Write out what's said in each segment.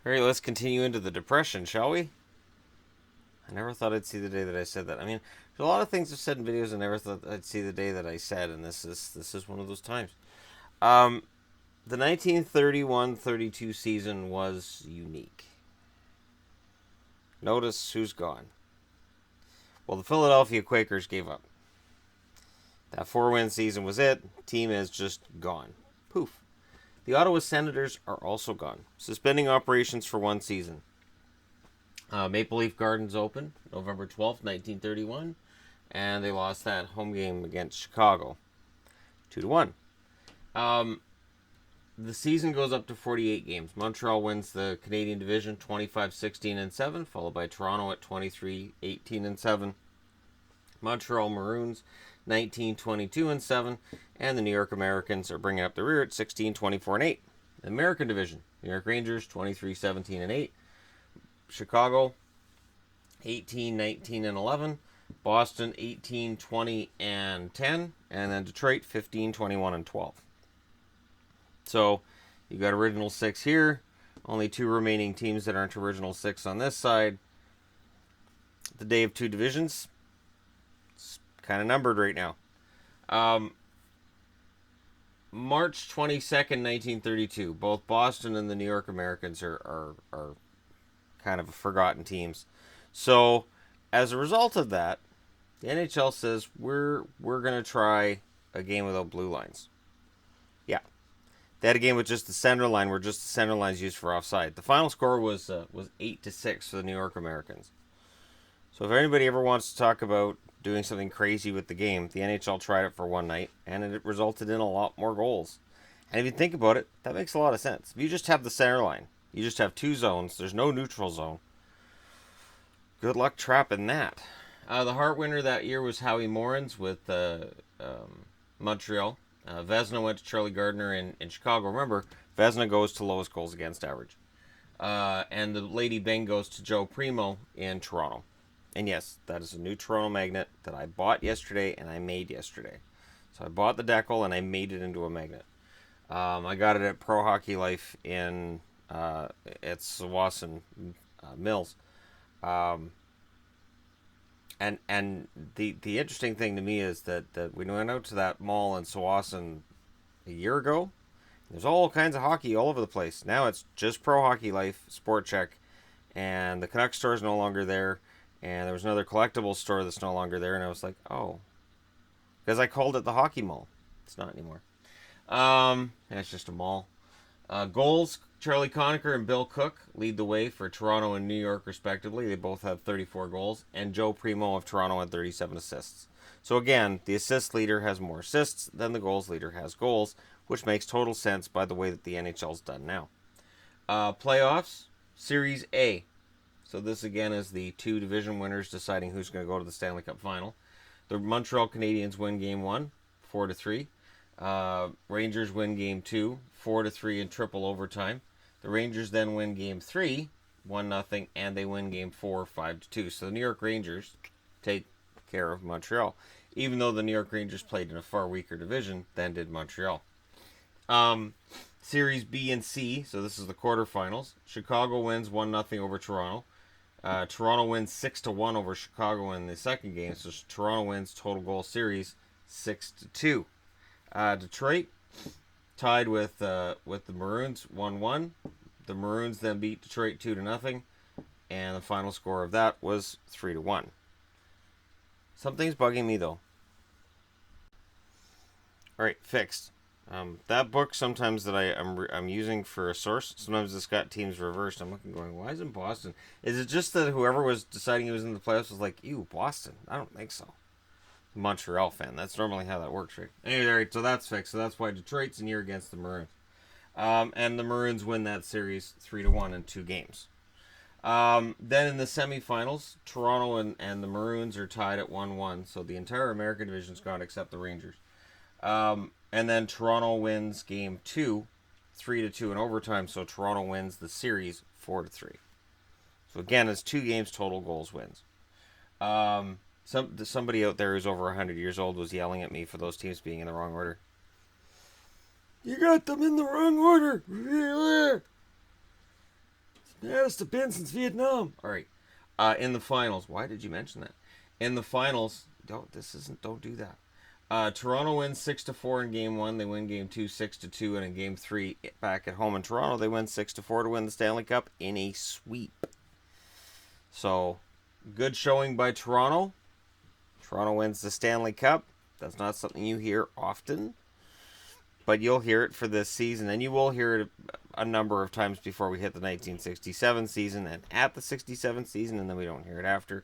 Alright, let's continue into the depression, shall we? I never thought I'd see the day that I said that. I mean, there's a lot of things I've said in videos I never thought I'd see the day that I said, and this is one of those times. The 1931-32 season was unique. Notice who's gone. Well, the Philadelphia Quakers gave up. That 4-win season was it. Team is just gone. Poof. The Ottawa Senators are also gone, suspending operations for one season. Maple Leaf Gardens opened November 12th, 1931, and they lost that home game against Chicago, 2-1. The season goes up to 48 games. Montreal wins the Canadian division 25-16-7, followed by Toronto at 23-18-7. Montreal Maroons 19-22-7, and the New York Americans are bringing up the rear at 16-24-8. The American division, New York Rangers 23-17-8, Chicago 18-19-11, Boston 18-20-10, and then Detroit 15-21-12. So you got original six here. Only two remaining teams that aren't original six on this side. The day of two divisions. It's kind of numbered right now. March 22nd, 1932. Both Boston and the New York Americans are kind of forgotten teams. So as a result of that, the NHL says we're going to try a game without blue lines. Yeah. They had a game with just the center line, where just the center line is used for offside. The final score was 8-6 for the New York Americans. So if anybody ever wants to talk about doing something crazy with the game, the NHL tried it for one night, and it resulted in a lot more goals. And if you think about it, that makes a lot of sense. If you just have the center line, you just have two zones, there's no neutral zone. Good luck trapping that. The Hart winner that year was Howie Morans with Montreal. Vezina went to Charlie Gardner in Chicago. Remember, Vezina goes to lowest goals against average. And the Lady Byng goes to Joe Primo in Toronto. And yes, that is a new Toronto magnet that I bought yesterday and I made yesterday. So I bought the decal and I made it into a magnet. I got it at Pro Hockey Life in at Sawasan Mills. And the interesting thing to me is that we went out to that mall in Sawasan a year ago. There's all kinds of hockey all over the place. Now it's just Pro Hockey Life, Sport Check, and the Canucks store is no longer there. And there was another collectibles store that's no longer there. And I was like, oh. Because I called it the Hockey Mall. It's not anymore. It's just a mall. Goals, Charlie Conacher and Bill Cook lead the way for Toronto and New York, respectively. They both have 34 goals. And Joe Primo of Toronto had 37 assists. So again, the assist leader has more assists than the goals leader has goals, which makes total sense by the way that the NHL's done now. Playoffs, Series A. So this again is the two division winners deciding who's going to go to the Stanley Cup Final. The Montreal Canadiens win Game 1, 4-3. Rangers win Game 2, 4-3 in triple overtime. The Rangers then win Game 3, 1-0, and they win Game 4, 5-2. So the New York Rangers take care of Montreal, even though the New York Rangers played in a far weaker division than did Montreal. Series B and C, so this is the quarterfinals. Chicago wins 1-0 over Toronto. Toronto wins 6-1 over Chicago in the second game, so Toronto wins total goal series 6-2. Detroit tied with the Maroons 1-1. The Maroons then beat Detroit 2-0, and the final score of that was 3-1. Something's bugging me though. All right, fixed. That book sometimes that I'm using for a source, sometimes it's got teams reversed. I'm looking going, why isn't Boston? Is it just that whoever was deciding he was in the playoffs was like, ew, Boston? I don't think so. Montreal fan. That's normally how that works, right? Anyway, all right, so that's fixed. So that's why Detroit's in here against the Maroons. And the Maroons win that series 3-1 in 2 games. Then in the semifinals, Toronto and the Maroons are tied at 1-1. So the entire American division's gone except the Rangers. And then Toronto wins Game 2, 3-2 in overtime. So Toronto wins the series 4-3. So again, it's 2 games total goals wins. Somebody out there who's over 100 years old was yelling at me for those teams being in the wrong order. You got them in the wrong order. Yeah, it's been since Vietnam. All right. In the finals, why did you mention that? In the finals, don't do that. Toronto wins 6-4 in game 1. They win game 2 6-2, and in game 3 back at home in Toronto, they win 6-4 to win the Stanley Cup in a sweep. So, good showing by Toronto. Toronto wins the Stanley Cup. That's not something you hear often, but you'll hear it for this season, and you will hear it a number of times before we hit the 1967 season and at the 67 season, and then we don't hear it after.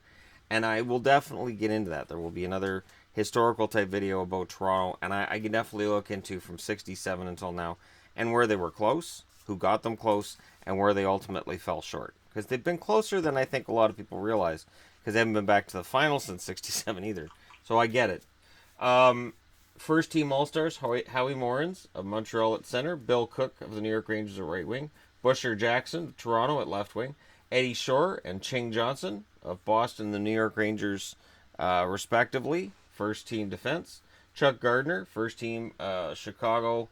And I will definitely get into that. There will be another historical type video about Toronto, and I can definitely look into from 67 until now and where they were close, who got them close, and where they ultimately fell short. Because they've been closer than I think a lot of people realize, because they haven't been back to the finals since 67 either. So I get it. First team All-Stars, Howie Morans of Montreal at center, Bill Cook of the New York Rangers at right wing, Busher Jackson of Toronto at left wing, Eddie Shore and Ching Johnson of Boston and the New York Rangers respectively, first team defense, Chuck Gardner, first team Chicago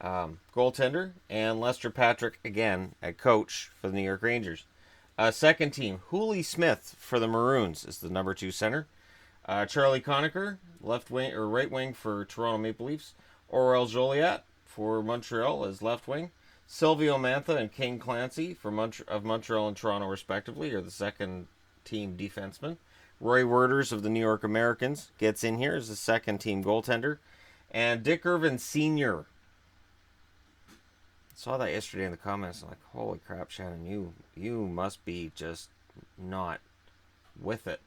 goaltender, and Lester Patrick again at coach for the New York Rangers. Second team, Hooley Smith for the Maroons is the number 2 center. Charlie Conacher, left wing or right wing for Toronto Maple Leafs. Aurel Joliat for Montreal as left wing. Silvio Mantha and King Clancy of Montreal and Toronto respectively are the second team defensemen. Roy Werders of the New York Americans gets in here as the second team goaltender. And Dick Irvin Sr. Saw that yesterday in the comments. I'm like, holy crap, Shannon, you must be just not with it.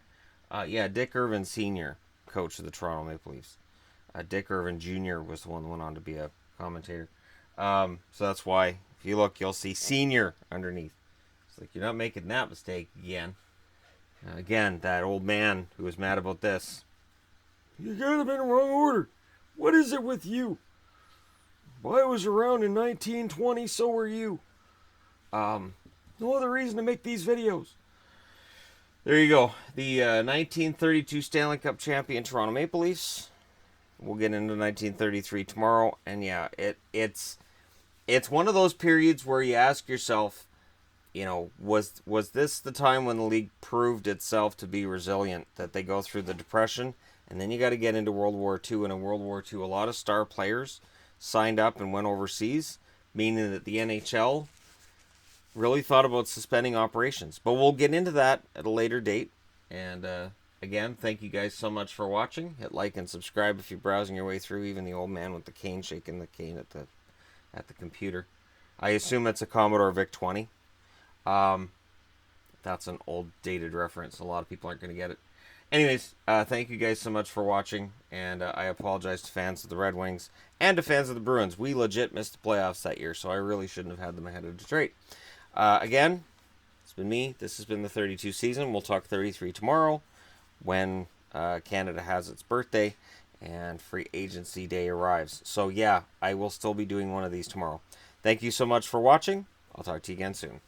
Yeah, Dick Irvin Sr., coach of the Toronto Maple Leafs. Dick Irvin Jr. was the one that went on to be a commentator. So that's why, if you look, you'll see Senior underneath. It's like, you're not making that mistake again. Again, that old man who was mad about this. You got them in the wrong order. What is it with you? Well, I was around in 1920, so were you. No other reason to make these videos. There you go. The 1932 Stanley Cup champion Toronto Maple Leafs. We'll get into 1933 tomorrow. And yeah, it's one of those periods where you ask yourself, you know, was this the time when the league proved itself to be resilient, that they go through the Depression? And then you got to get into World War II. And in World War II, a lot of star players signed up and went overseas, meaning that the NHL really thought about suspending operations. But we'll get into that at a later date. And again, thank you guys so much for watching. Hit like and subscribe if you're browsing your way through. Even the old man with the cane shaking the cane at the computer. I assume it's a Commodore VIC-20. That's an old dated reference. A lot of people aren't going to get it. Anyways, thank you guys so much for watching, and I apologize to fans of the Red Wings and to fans of the Bruins. We legit missed the playoffs that year, so I really shouldn't have had them ahead of Detroit. Again, it's been me. This has been the 32 season. We'll talk 33 tomorrow when Canada has its birthday and free agency day arrives. So yeah, I will still be doing one of these tomorrow. Thank you so much for watching. I'll talk to you again soon.